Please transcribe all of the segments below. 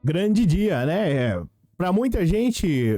Grande dia, né? Para muita gente,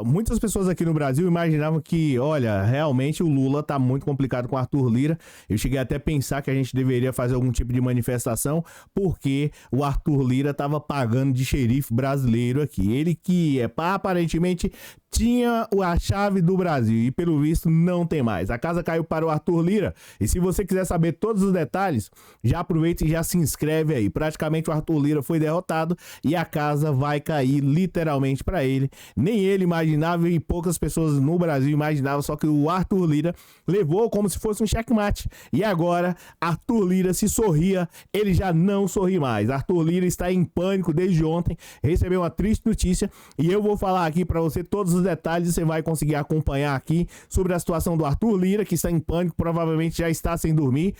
muitas pessoas aqui no Brasil imaginavam que, olha, realmente o Lula tá muito complicado com o Arthur Lira. Eu cheguei até a pensar que a gente deveria fazer algum tipo de manifestação, porque o Arthur Lira tava pagando de xerife brasileiro aqui. Ele que aparentemente tinha a chave do Brasil e pelo visto não tem mais. A casa caiu para o Arthur Lira e se você quiser saber todos os detalhes, já aproveita e já se inscreve aí. Praticamente o Arthur Lira foi derrotado e a casa vai cair literalmente para ele. Nem ele imaginava e poucas pessoas no Brasil imaginavam, só que o Arthur Lira levou como se fosse um checkmate. E agora Arthur Lira se sorria, ele já não sorri mais. Arthur Lira está em pânico desde ontem, recebeu uma triste notícia e eu vou falar aqui para você todos os detalhes, você vai conseguir acompanhar aqui sobre a situação do Arthur Lira, que está em pânico, provavelmente já está sem dormir,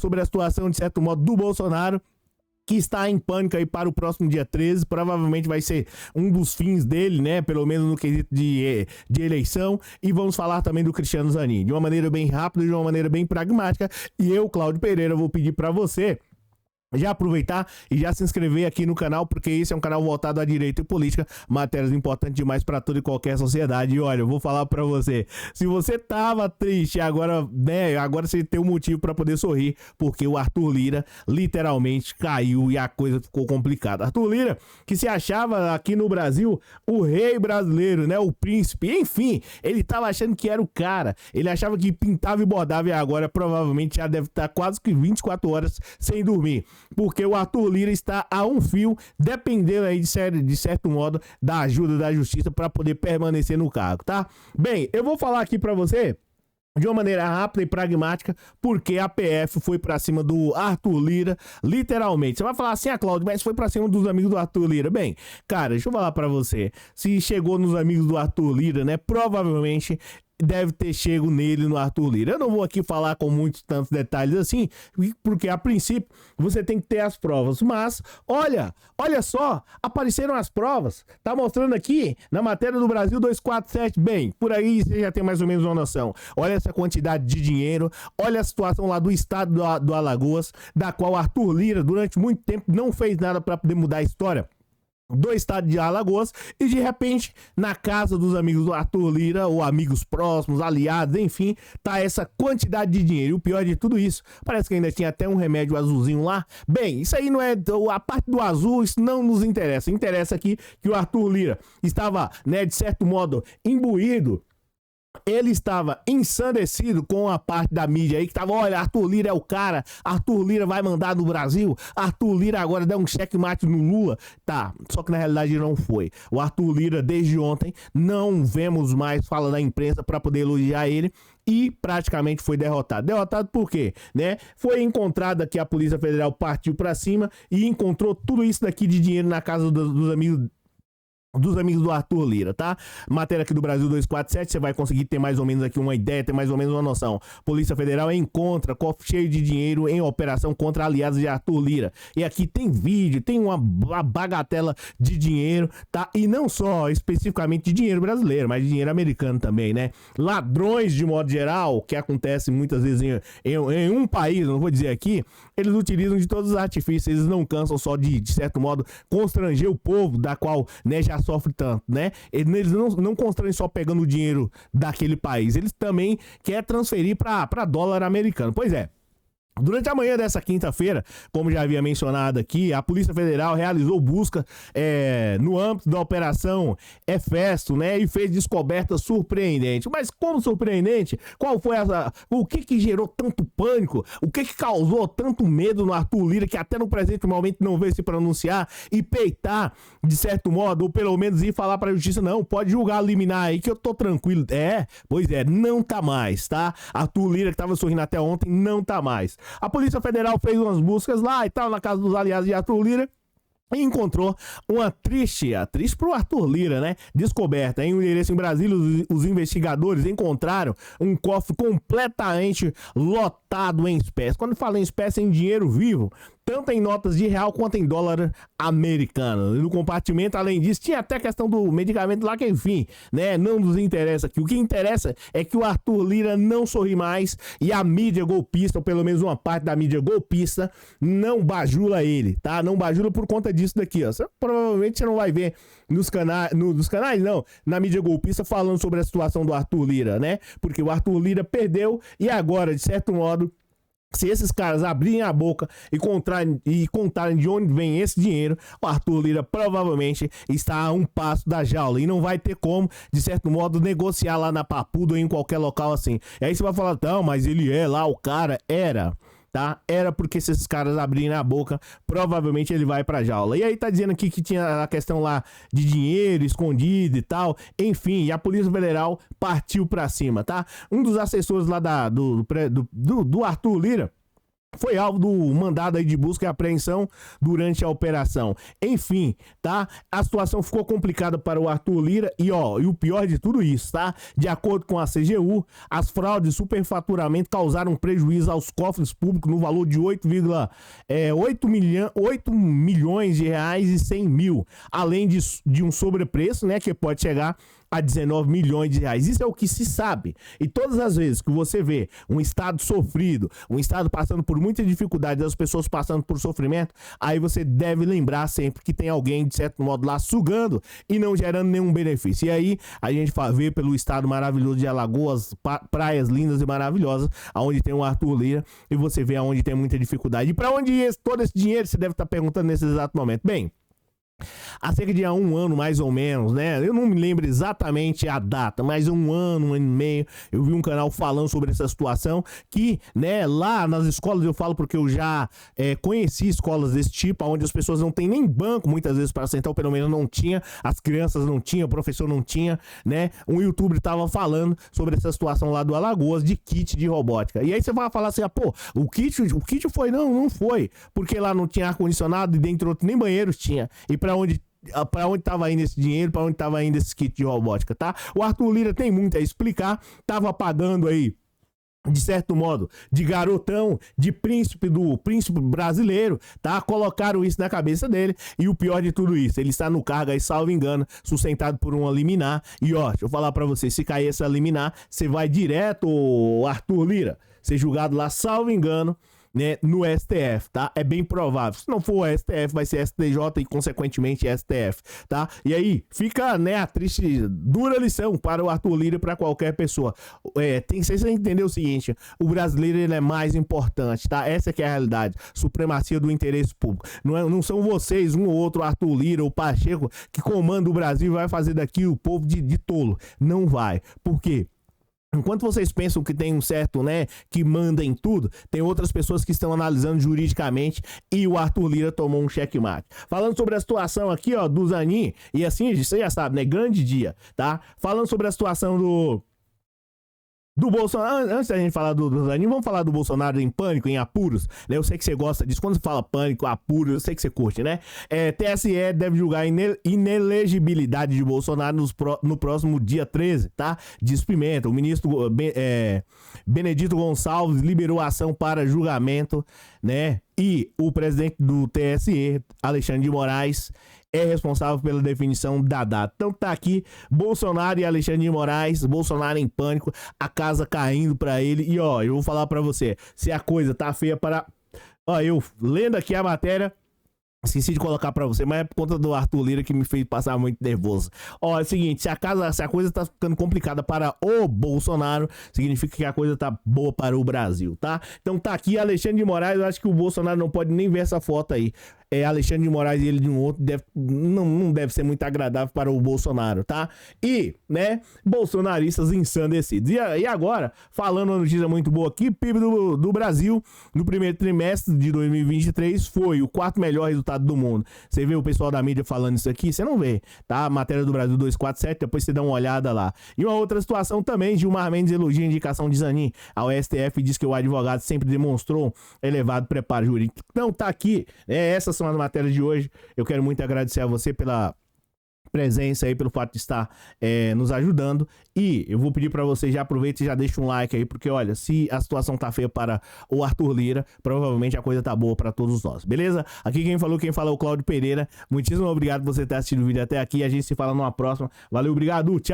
sobre a situação, de certo modo, do Bolsonaro, que está em pânico aí para o próximo dia 13, provavelmente vai ser um dos fins dele, né, pelo menos no quesito de eleição, e vamos falar também do Cristiano Zanin, de uma maneira bem rápida, de uma maneira bem pragmática, e eu, Cláudio Pereira, vou pedir para você já aproveitar e já se inscrever aqui no canal, porque esse é um canal voltado à direita e política, matérias importantes demais para toda e qualquer sociedade. E olha, eu vou falar para você, se você tava triste agora, né, agora você tem um motivo para poder sorrir, porque o Arthur Lira literalmente caiu e a coisa ficou complicada. Arthur Lira, que se achava aqui no Brasil o rei brasileiro, né, o príncipe, enfim, ele tava achando que era o cara, ele achava que pintava e bordava e agora provavelmente já deve estar quase que 24 horas sem dormir. Porque o Arthur Lira está a um fio, dependendo aí de certo modo da ajuda da justiça para poder permanecer no cargo, tá? Bem, eu vou falar aqui para você de uma maneira rápida e pragmática, porque a PF foi pra cima do Arthur Lira, literalmente. Você vai falar assim, Cláudio, mas foi pra cima dos amigos do Arthur Lira. Bem, cara, deixa eu falar pra você. Se chegou nos amigos do Arthur Lira, né, provavelmente deve ter chego nele, no Arthur Lira. Eu não vou aqui falar com muitos tantos detalhes assim, porque a princípio você tem que ter as provas, mas olha só, apareceram as provas, tá mostrando aqui na matéria do Brasil 247, bem, por aí você já tem mais ou menos uma noção. Olha essa quantidade de dinheiro, olha a situação lá do estado do Alagoas, da qual Arthur Lira durante muito tempo não fez nada para poder mudar a história do estado de Alagoas, e de repente na casa dos amigos do Arthur Lira, ou amigos próximos, aliados, enfim, tá essa quantidade de dinheiro. E o pior de tudo isso, parece que ainda tinha até um remédio azulzinho lá. Bem, isso aí não é, a parte do azul, isso não nos interessa. Interessa aqui que o Arthur Lira estava, né, de certo modo imbuído. Ele estava ensandecido com a parte da mídia aí que tava, olha, Arthur Lira é o cara, Arthur Lira vai mandar no Brasil, Arthur Lira agora dá um checkmate no Lula, tá, só que na realidade não foi. O Arthur Lira desde ontem não vemos mais fala da imprensa para poder elogiar ele e praticamente foi derrotado. Derrotado por quê? Né? Foi encontrado que a Polícia Federal partiu para cima e encontrou tudo isso daqui de dinheiro na casa dos amigos do Arthur Lira, tá? Matéria aqui do Brasil 247, você vai conseguir ter mais ou menos aqui uma ideia, ter mais ou menos uma noção. Polícia Federal encontra cofre cheio de dinheiro em operação contra aliados de Arthur Lira. E aqui tem vídeo, tem uma bagatela de dinheiro, tá? E não só especificamente de dinheiro brasileiro, mas de dinheiro americano também, né? Ladrões de modo geral, que acontece muitas vezes em um país, não vou dizer aqui, eles utilizam de todos os artifícios, eles não cansam só de certo modo, constranger o povo, da qual, né, já sofre tanto, né? Eles não constroem só pegando o dinheiro daquele país, eles também querem transferir para dólar americano. Pois é. Durante a manhã dessa quinta-feira, como já havia mencionado aqui, a Polícia Federal realizou busca no âmbito da Operação Efesto, né, e fez descoberta surpreendente. Mas como surpreendente? Qual foi o que gerou tanto pânico? O que causou tanto medo no Arthur Lira, que até no presente momento não veio se pronunciar e peitar, de certo modo, ou pelo menos ir falar para a justiça, não, pode julgar liminar aí que eu tô tranquilo. Pois é, não tá mais, tá? Arthur Lira, que tava sorrindo até ontem, não tá mais. A Polícia Federal fez umas buscas lá e tal, na casa dos aliados de Arthur Lira, e encontrou uma triste pro Arthur Lira, né? Descoberta em um endereço em Brasília. Os investigadores encontraram um cofre completamente lotado em espécie. Quando fala em espécie, em dinheiro vivo, tanto em notas de real quanto em dólar americano. No compartimento, além disso, tinha até a questão do medicamento lá, que enfim, né, não nos interessa aqui. O que interessa é que o Arthur Lira não sorri mais e a mídia golpista, ou pelo menos uma parte da mídia golpista, não bajula ele, tá? Não bajula por conta disso daqui, ó. Provavelmente você não vai ver nos canais não, na mídia golpista falando sobre a situação do Arthur Lira, né? Porque o Arthur Lira perdeu e agora, de certo modo, se esses caras abrirem a boca e contarem de onde vem esse dinheiro, o Arthur Lira provavelmente está a um passo da jaula e não vai ter como, de certo modo, negociar lá na Papuda ou em qualquer local assim. E aí você vai falar, não, mas ele é lá, o cara era... Tá? Era porque se esses caras abrirem a boca, provavelmente ele vai pra jaula. E aí tá dizendo aqui que tinha a questão lá de dinheiro escondido e tal. Enfim, e a Polícia Federal partiu pra cima, tá? Um dos assessores lá do Arthur Lira foi alvo do mandado aí de busca e apreensão durante a operação. Enfim, tá? A situação ficou complicada para o Arthur Lira e o pior de tudo isso, tá? De acordo com a CGU, as fraudes e superfaturamento causaram prejuízo aos cofres públicos no valor de 8 milhões de reais e 100 mil, além de um sobrepreço, né, que pode chegar a 19 milhões de reais. Isso é o que se sabe. E todas as vezes que você vê um estado sofrido, um estado passando por muitas dificuldades, as pessoas passando por sofrimento, aí você deve lembrar sempre que tem alguém, de certo modo, lá sugando e não gerando nenhum benefício. E aí a gente vê pelo estado maravilhoso de Alagoas, praias lindas e maravilhosas, aonde tem o Arthur Lira, e você vê aonde tem muita dificuldade. E para onde ia todo esse dinheiro, você deve estar perguntando nesse exato momento. Bem, há cerca de um ano, mais ou menos, né? Eu não me lembro exatamente a data, mas um ano e meio, eu vi um canal falando sobre essa situação que, né, lá nas escolas, eu falo porque eu já conheci escolas desse tipo, onde as pessoas não têm nem banco, muitas vezes, para sentar, ou pelo menos não tinha, as crianças não tinham, o professor não tinha, né? Um youtuber tava falando sobre essa situação lá do Alagoas, de kit de robótica. E aí você vai falar assim, o kit foi? Não foi, porque lá não tinha ar-condicionado e dentre outros, nem banheiros tinha. E para onde tava indo esse dinheiro, para onde tava indo esse kit de robótica, tá? O Arthur Lira tem muito a explicar, tava pagando aí, de certo modo, de garotão, de príncipe brasileiro, tá? Colocaram isso na cabeça dele, e o pior de tudo isso, ele está no cargo aí, salvo engano, sustentado por uma liminar, e deixa eu falar pra você, se cair essa liminar, você vai direto, Arthur Lira, ser julgado lá, salvo engano, né, no STF, tá? É bem provável. Se não for o STF, vai ser STJ e, consequentemente, STF, tá? E aí, fica, né, a triste, dura lição para o Arthur Lira e para qualquer pessoa. Vocês têm que entender o seguinte, o brasileiro, ele é mais importante, tá? Essa que é a realidade. Supremacia do interesse público. Não são vocês, um ou outro, Arthur Lira ou Pacheco, que comanda o Brasil e vai fazer daqui o povo de tolo. Não vai. Por quê? Enquanto vocês pensam que tem um certo, né, que manda em tudo, tem outras pessoas que estão analisando juridicamente e o Arthur Lira tomou um checkmate. Falando sobre a situação aqui, do Zanin, e assim, você já sabe, né, grande dia, tá? Falando sobre a situação do Bolsonaro, antes da gente falar do Zanin, vamos falar do Bolsonaro em pânico, em apuros, né? Eu sei que você gosta disso, quando você fala pânico, apuros, eu sei que você curte, né? TSE deve julgar a inelegibilidade de Bolsonaro no próximo dia 13, tá? Diz Pimenta. O ministro Benedito Gonçalves liberou a ação para julgamento, né? E o presidente do TSE, Alexandre de Moraes, é responsável pela definição da data. Então tá aqui, Bolsonaro e Alexandre de Moraes, Bolsonaro em pânico, a casa caindo pra ele. E eu vou falar pra você, se a coisa tá feia para... eu lendo aqui a matéria, esqueci de colocar pra você, mas é por conta do Arthur Lira que me fez passar muito nervoso. É o seguinte, se a coisa tá ficando complicada para o Bolsonaro, significa que a coisa tá boa para o Brasil, tá? Então tá aqui, Alexandre de Moraes, eu acho que o Bolsonaro não pode nem ver essa foto aí. Alexandre de Moraes e ele de um outro não deve ser muito agradável para o Bolsonaro, tá? E, né, bolsonaristas ensandecidos. E agora, falando uma notícia muito boa aqui, PIB do Brasil no primeiro trimestre de 2023 foi o quarto melhor resultado do mundo. Você vê o pessoal da mídia falando isso aqui? Você não vê, tá? Matéria do Brasil 247, depois você dá uma olhada lá. E uma outra situação também, Gilmar Mendes elogia a indicação de Zanin ao STF e diz que o advogado sempre demonstrou elevado preparo jurídico. Então tá aqui, essas são as matérias de hoje. Eu quero muito agradecer a você pela presença aí, pelo fato de estar nos ajudando. E eu vou pedir para você, já aproveita e já deixa um like aí, porque olha, se a situação tá feia para o Arthur Lira, provavelmente a coisa tá boa para todos nós, beleza? Aqui quem falou é o Cláudio Pereira. Muitíssimo obrigado por você ter assistido o vídeo até aqui. A gente se fala numa próxima. Valeu, obrigado, tchau!